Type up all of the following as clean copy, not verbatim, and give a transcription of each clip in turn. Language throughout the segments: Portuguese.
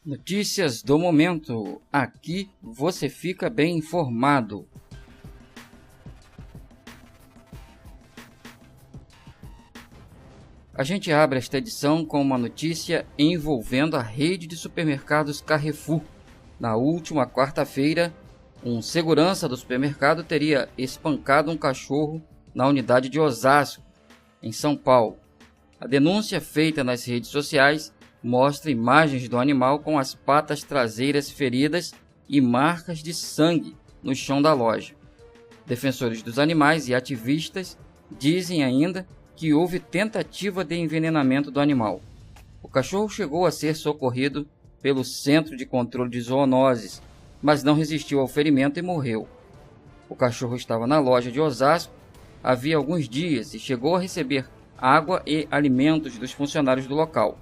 Notícias do momento. Aqui você fica bem informado. A gente abre esta edição com uma notícia envolvendo a rede de supermercados Carrefour. Na última quarta-feira, um segurança do supermercado teria espancado um cachorro na unidade de Osasco, em São Paulo. A denúncia feita nas redes sociais mostra imagens do animal com as patas traseiras feridas e marcas de sangue no chão da loja. Defensores dos animais e ativistas dizem ainda que houve tentativa de envenenamento do animal. O cachorro chegou a ser socorrido pelo Centro de Controle de Zoonoses, mas não resistiu ao ferimento e morreu. O cachorro estava na loja de Osasco havia alguns dias e chegou a receber água e alimentos dos funcionários do local.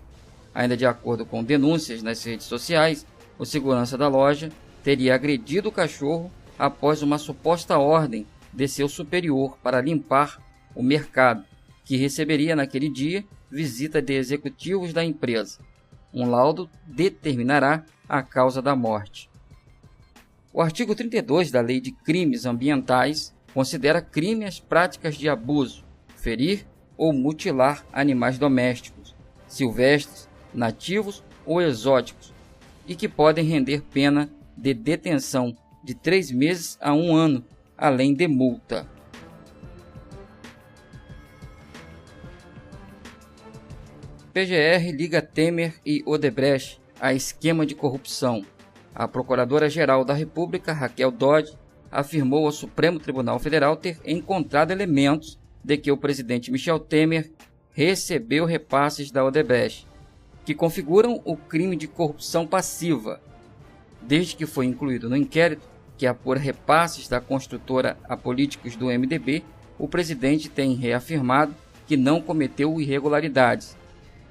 Ainda de acordo com denúncias nas redes sociais, o segurança da loja teria agredido o cachorro após uma suposta ordem de seu superior para limpar o mercado, que receberia naquele dia visita de executivos da empresa. Um laudo determinará a causa da morte. O artigo 32 da Lei de Crimes Ambientais considera crime as práticas de abuso, ferir ou mutilar animais domésticos, silvestres, nativos ou exóticos, e que podem render pena de detenção de 3 meses a 1 ano, além de multa. PGR liga Temer e Odebrecht a esquema de corrupção. A Procuradora-Geral da República, Raquel Dodge, afirmou ao Supremo Tribunal Federal ter encontrado elementos de que o presidente Michel Temer recebeu repasses da Odebrecht, que configuram o crime de corrupção passiva. Desde que foi incluído no inquérito, que apura repasses da construtora a políticos do MDB, o presidente tem reafirmado que não cometeu irregularidades.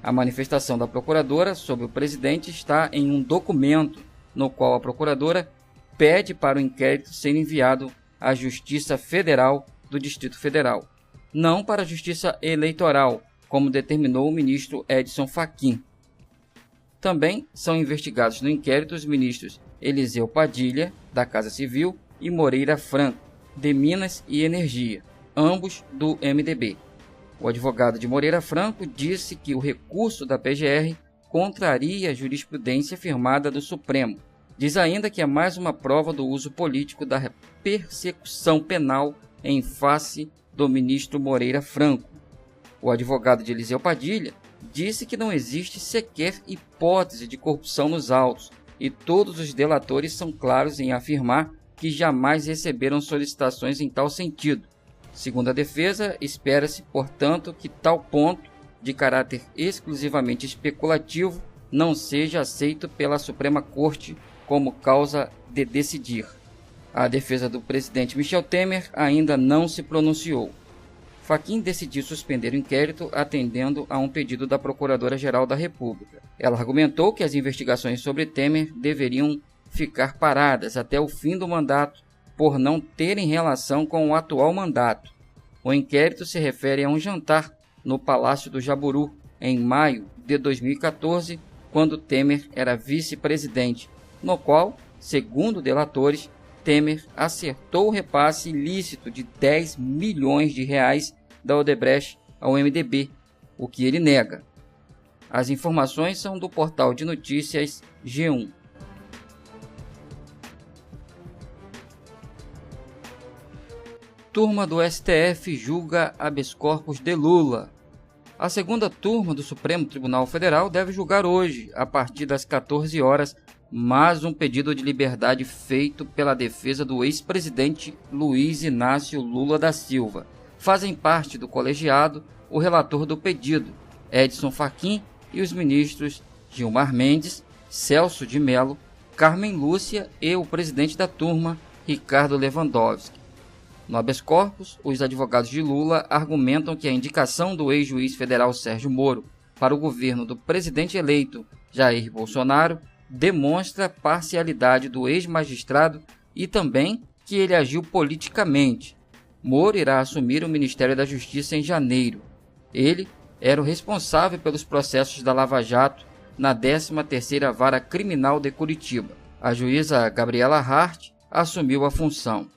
A manifestação da procuradora sobre o presidente está em um documento no qual a procuradora pede para o inquérito ser enviado à Justiça Federal do Distrito Federal, não para a Justiça Eleitoral, como determinou o ministro Edson Fachin. Também são investigados no inquérito os ministros Eliseu Padilha, da Casa Civil, e Moreira Franco, de Minas e Energia, ambos do MDB. O advogado de Moreira Franco disse que o recurso da PGR contraria a jurisprudência firmada do Supremo. Diz ainda que é mais uma prova do uso político da persecução penal em face do ministro Moreira Franco. O advogado de Eliseu Padilha disse que não existe sequer hipótese de corrupção nos autos e todos os delatores são claros em afirmar que jamais receberam solicitações em tal sentido. Segundo a defesa, espera-se, portanto, que tal ponto, de caráter exclusivamente especulativo, não seja aceito pela Suprema Corte como causa de decidir. A defesa do presidente Michel Temer ainda não se pronunciou. Fachin decidiu suspender o inquérito atendendo a um pedido da Procuradora-Geral da República. Ela argumentou que as investigações sobre Temer deveriam ficar paradas até o fim do mandato por não terem relação com o atual mandato. O inquérito se refere a um jantar no Palácio do Jaburu, em maio de 2014, quando Temer era vice-presidente, no qual, segundo delatores, Temer acertou o repasse ilícito de 10 milhões de reais da Odebrecht ao MDB, o que ele nega. As informações são do portal de notícias G1. Turma do STF julga habeas corpus de Lula. A segunda turma do Supremo Tribunal Federal deve julgar hoje, a partir das 14 horas, mais um pedido de liberdade feito pela defesa do ex-presidente Luiz Inácio Lula da Silva. Fazem parte do colegiado o relator do pedido, Edson Fachin, e os ministros Gilmar Mendes, Celso de Mello, Carmen Lúcia e o presidente da turma, Ricardo Lewandowski. No habeas corpus, os advogados de Lula argumentam que a indicação do ex-juiz federal Sérgio Moro para o governo do presidente eleito Jair Bolsonaro demonstra a parcialidade do ex-magistrado e também que ele agiu politicamente. Moro irá assumir o Ministério da Justiça em janeiro. Ele era o responsável pelos processos da Lava Jato, na 13ª Vara Criminal de Curitiba. A juíza Gabriela Hart assumiu a função.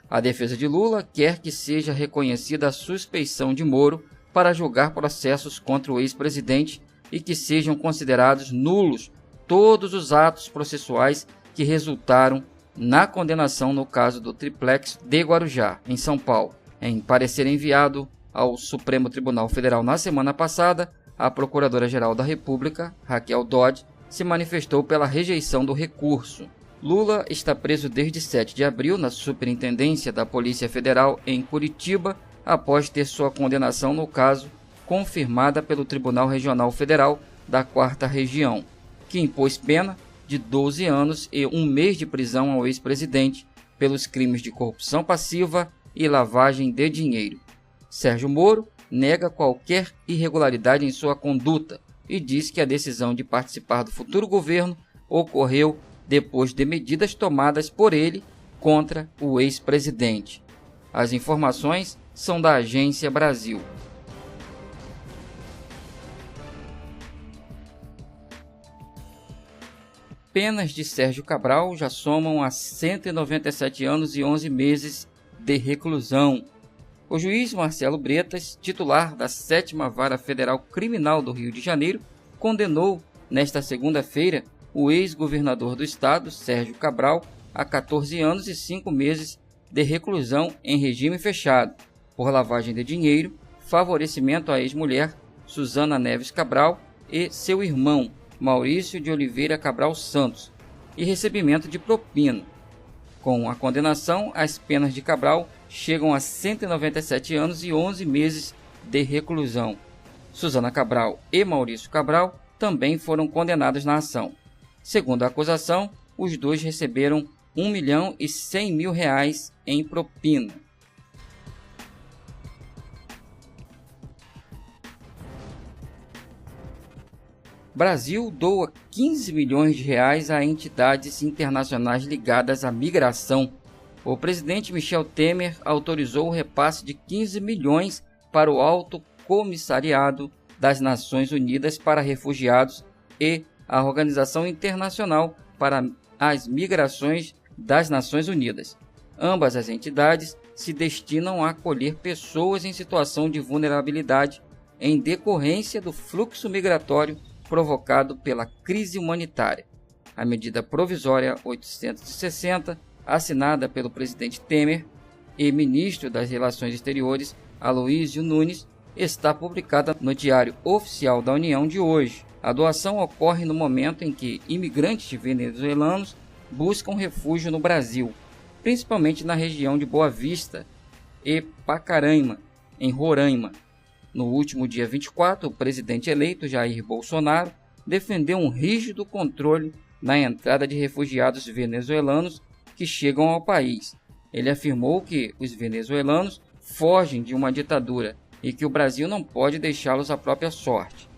A defesa de Lula quer que seja reconhecida a suspeição de Moro para julgar processos contra o ex-presidente e que sejam considerados nulos todos os atos processuais que resultaram na condenação no caso do Triplex de Guarujá, em São Paulo. Em parecer enviado ao Supremo Tribunal Federal na semana passada, a Procuradora-Geral da República, Raquel Dodge, se manifestou pela rejeição do recurso. Lula está preso desde 7 de abril na Superintendência da Polícia Federal em Curitiba, após ter sua condenação no caso confirmada pelo Tribunal Regional Federal da 4ª Região, que impôs pena de 12 anos e 1 mês de prisão ao ex-presidente pelos crimes de corrupção passiva e lavagem de dinheiro. Sérgio Moro nega qualquer irregularidade em sua conduta e diz que a decisão de participar do futuro governo ocorreu depois de medidas tomadas por ele contra o ex-presidente. As informações são da Agência Brasil. Penas de Sérgio Cabral já somam a 197 anos e 11 meses de reclusão. O juiz Marcelo Bretas, titular da 7ª Vara Federal Criminal do Rio de Janeiro, condenou, nesta segunda-feira, o ex-governador do estado, Sérgio Cabral, a 14 anos e 5 meses de reclusão em regime fechado, por lavagem de dinheiro, favorecimento à ex-mulher Suzana Neves Cabral e seu irmão, Maurício de Oliveira Cabral Santos, e recebimento de propina. Com a condenação, as penas de Cabral chegam a 197 anos e 11 meses de reclusão. Suzana Cabral e Maurício Cabral também foram condenados na ação. Segundo a acusação, os dois receberam R$ 1.100.000 em propina. Brasil doa 15 milhões de reais a entidades internacionais ligadas à migração. O presidente Michel Temer autorizou o repasse de 15 milhões para o Alto Comissariado das Nações Unidas para Refugiados e a Organização Internacional para as Migrações das Nações Unidas. Ambas as entidades se destinam a acolher pessoas em situação de vulnerabilidade em decorrência do fluxo migratório provocado pela crise humanitária. A medida provisória 860, assinada pelo presidente Temer e ministro das Relações Exteriores, Aloysio Nunes, está publicada no Diário Oficial da União de hoje. A doação ocorre no momento em que imigrantes venezuelanos buscam refúgio no Brasil, principalmente na região de Boa Vista e Pacaraima, em Roraima. No último dia 24, o presidente eleito Jair Bolsonaro defendeu um rígido controle na entrada de refugiados venezuelanos que chegam ao país. Ele afirmou que os venezuelanos fogem de uma ditadura e que o Brasil não pode deixá-los à própria sorte.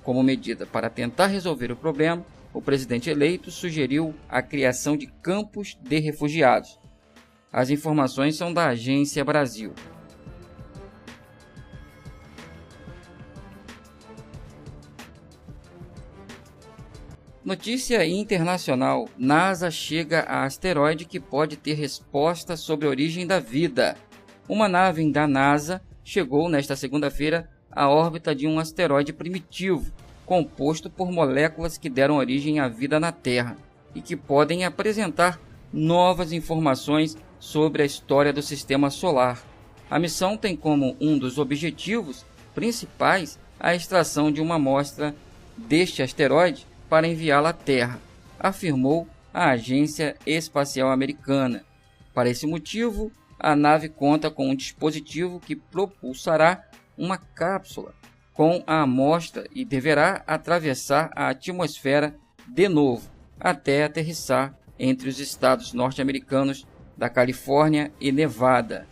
Como medida para tentar resolver o problema, o presidente eleito sugeriu a criação de campos de refugiados. As informações são da Agência Brasil. Notícia internacional: NASA chega a asteroide que pode ter resposta sobre a origem da vida. Uma nave da NASA chegou nesta segunda-feira à órbita de um asteroide primitivo, composto por moléculas que deram origem à vida na Terra e que podem apresentar novas informações sobre a história do Sistema Solar. A missão tem como um dos objetivos principais a extração de uma amostra deste asteroide para enviá-la à Terra, afirmou a Agência Espacial Americana. Para esse motivo, a nave conta com um dispositivo que propulsará uma cápsula com a amostra e deverá atravessar a atmosfera de novo, até aterrissar entre os estados norte-americanos da Califórnia e Nevada.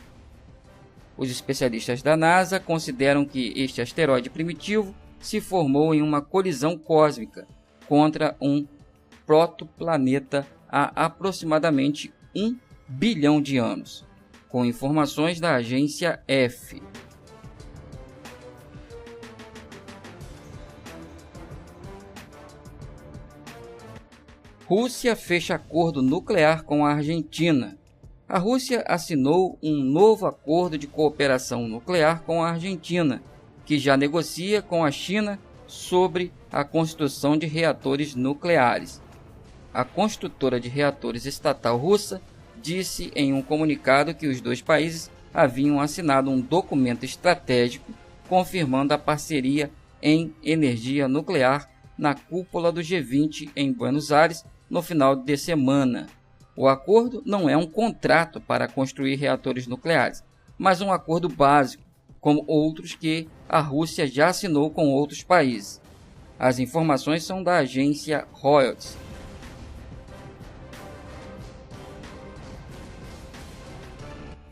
Os especialistas da NASA consideram que este asteroide primitivo se formou em uma colisão cósmica contra um protoplaneta há aproximadamente 1 bilhão de anos, com informações da agência F. Rússia fecha acordo nuclear com a Argentina. A Rússia assinou um novo acordo de cooperação nuclear com a Argentina, que já negocia com a China sobre a construção de reatores nucleares. A construtora de reatores estatal russa disse em um comunicado que os dois países haviam assinado um documento estratégico confirmando a parceria em energia nuclear na cúpula do G20 em Buenos Aires no final de semana. O acordo não é um contrato para construir reatores nucleares, mas um acordo básico, como outros que a Rússia já assinou com outros países. As informações são da agência Reuters.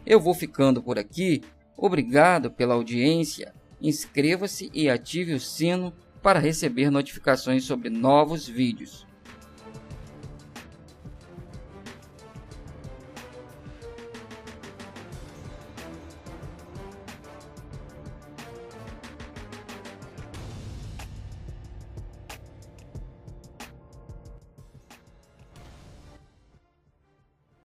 Eu vou ficando por aqui. Obrigado pela audiência. Inscreva-se e ative o sino para receber notificações sobre novos vídeos.